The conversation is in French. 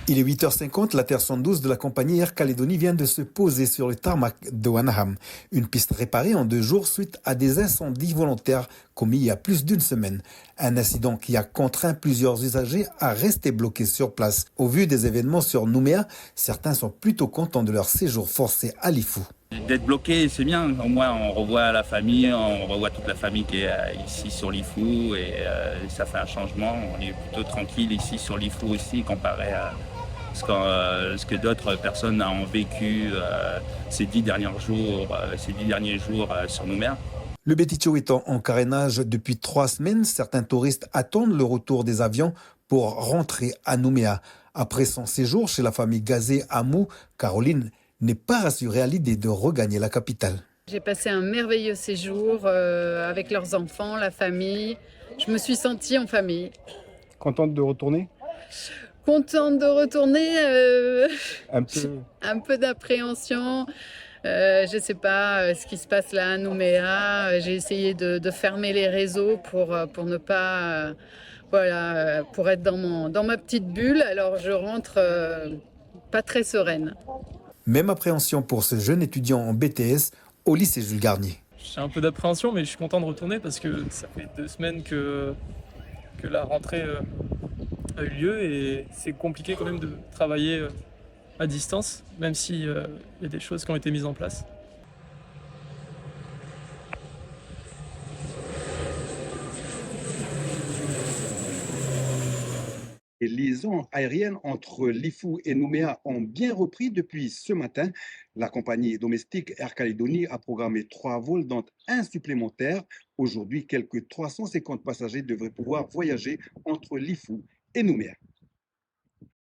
Il est 8h50, la Terre 112 de la compagnie Air Calédonie vient de se poser sur le tarmac de Wanaham. Une piste réparée en 2 jours suite à des incendies volontaires commis il y a plus d'une semaine. Un incident qui a contraint plusieurs usagers à rester bloqués sur place. Au vu des événements sur Nouméa, certains sont plutôt contents de leur séjour forcé à Lifou. D'être bloqué, c'est bien. Au moins, on revoit la famille, on revoit toute la famille qui est ici sur Lifou et ça fait un changement. On est plutôt tranquille ici sur Lifou aussi comparé à ce que d'autres personnes ont vécu ces 10 derniers jours sur Nouméa. Le Betitio étant en carénage depuis 3 semaines, certains touristes attendent le retour des avions pour rentrer à Nouméa. Après son séjour chez la famille Gazé à Mou, Caroline n'est pas rassurée à l'idée de regagner la capitale. J'ai passé un merveilleux séjour avec leurs enfants, la famille. Je me suis sentie en famille. Contente de retourner? Contente de retourner, Un peu. un peu d'appréhension. Je ne sais pas ce qui se passe là à Nouméa. J'ai essayé de fermer les réseaux pour ne pas, pour être dans ma petite bulle. Alors je rentre pas très sereine. Même appréhension pour ce jeune étudiant en BTS au lycée Jules Garnier. J'ai un peu d'appréhension, mais je suis content de retourner parce que ça fait 2 semaines que la rentrée a eu lieu et c'est compliqué quand même de travailler à distance, même s'il y a des choses qui ont été mises en place. Les liaisons aériennes entre Lifou et Nouméa ont bien repris depuis ce matin. La compagnie domestique Air Calédonie a programmé 3 vols, dont un supplémentaire. Aujourd'hui, quelques 350 passagers devraient pouvoir voyager entre Lifou et Nouméa.